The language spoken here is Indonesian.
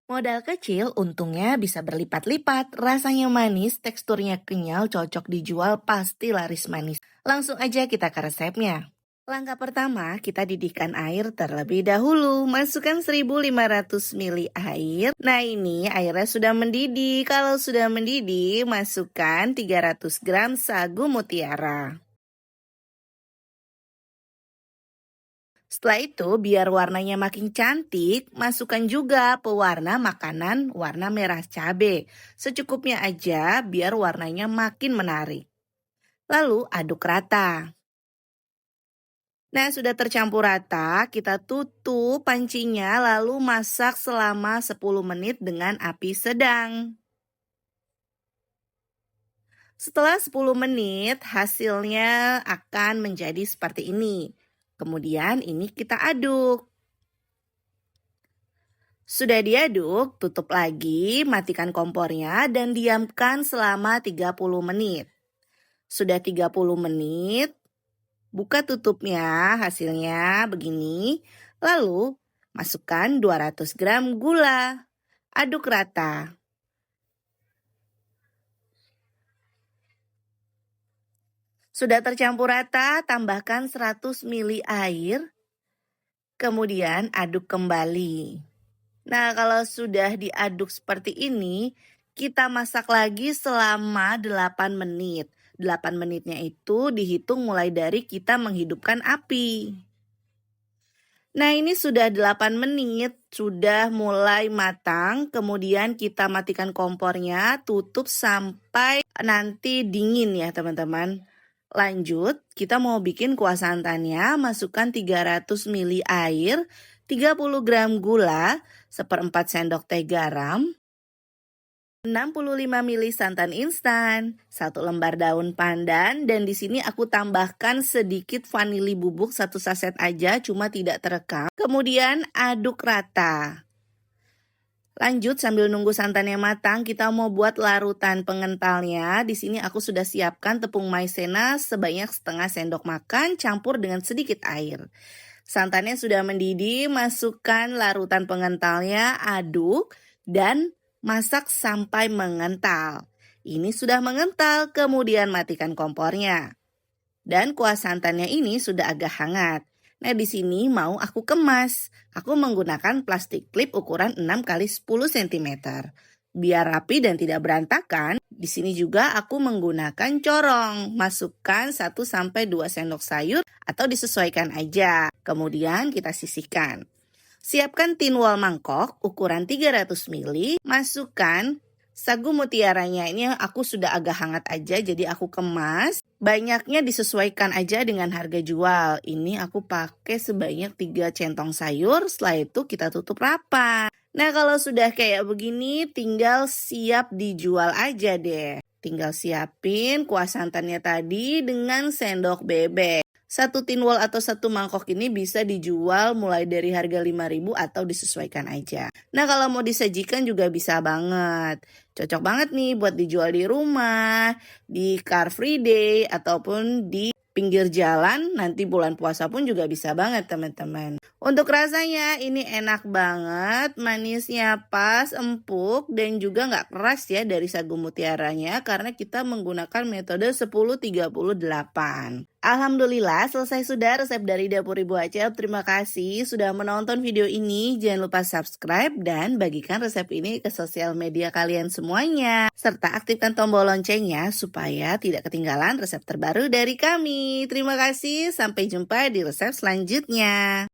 Modal kecil untungnya bisa berlipat-lipat, rasanya manis, teksturnya kenyal, cocok dijual, pasti laris manis. Langsung aja kita ke resepnya. Langkah pertama, kita didihkan air terlebih dahulu. Masukkan 1.500 ml air. Nah ini airnya sudah mendidih. Kalau sudah mendidih, masukkan 300 gram sagu mutiara. Setelah itu, biar warnanya makin cantik, masukkan juga pewarna makanan warna merah cabai. Secukupnya aja biar warnanya makin menarik. Lalu aduk rata. Nah, sudah tercampur rata, kita tutup pancinya lalu masak selama 10 menit dengan api sedang. Setelah 10 menit, hasilnya akan menjadi seperti ini. Kemudian ini kita aduk. Sudah diaduk, tutup lagi, matikan kompornya dan diamkan selama 30 menit. Sudah 30 menit, buka tutupnya, hasilnya begini. Lalu, masukkan 200 gram gula. Aduk rata. Sudah tercampur rata, tambahkan 100 ml air. Kemudian aduk kembali. Nah, kalau sudah diaduk seperti ini, kita masak lagi selama 8 menit. 8 menitnya itu dihitung mulai dari kita menghidupkan api. Nah, ini sudah 8 menit, sudah mulai matang. Kemudian kita matikan kompornya, tutup sampai nanti dingin ya teman-teman. Lanjut, kita mau bikin kuah santannya, masukkan 300 ml air, 30 gram gula, 1/4 sendok teh garam, 65 ml santan instan, 1 lembar daun pandan, dan di sini aku tambahkan sedikit vanili bubuk 1 saset aja, cuma tidak terekam. Kemudian aduk rata. Lanjut sambil nunggu santannya matang, kita mau buat larutan pengentalnya. Di sini aku sudah siapkan tepung maizena sebanyak setengah sendok makan campur dengan sedikit air. Santannya sudah mendidih, masukkan larutan pengentalnya, aduk dan masak sampai mengental. Ini sudah mengental, kemudian matikan kompornya. Dan kuah santannya ini sudah agak hangat. Nah, di sini mau aku kemas. Aku menggunakan plastik klip ukuran 6 x 10 cm. Biar rapi dan tidak berantakan, di sini juga aku menggunakan corong. Masukkan 1-2 sendok sayur atau disesuaikan aja. Kemudian kita sisihkan. Siapkan tin wol mangkok ukuran 300 ml. Masukkan sagu mutiaranya, ini aku sudah agak hangat aja jadi aku kemas. Banyaknya disesuaikan aja dengan harga jual. Ini aku pakai sebanyak 3 centong sayur, setelah itu kita tutup rapat. Nah, kalau sudah kayak begini tinggal siap dijual aja deh. Tinggal siapin kuah santannya tadi dengan sendok bebek. 1 tin wol atau 1 mangkok ini bisa dijual mulai dari harga 5.000 atau disesuaikan aja. Nah, kalau mau disajikan juga bisa banget. Cocok banget nih buat dijual di rumah, di Car Free Day, ataupun di pinggir jalan. Nanti bulan puasa pun juga bisa banget teman-teman. Untuk rasanya ini enak banget, manisnya pas, empuk, dan juga nggak keras ya dari sagu mutiaranya karena kita menggunakan metode 10-30-8. Alhamdulillah selesai sudah resep dari Dapur Ibu Acep. Terima kasih sudah menonton video ini. Jangan lupa subscribe dan bagikan resep ini ke sosial media kalian semuanya. Serta aktifkan tombol loncengnya supaya tidak ketinggalan resep terbaru dari kami. Terima kasih, sampai jumpa di resep selanjutnya.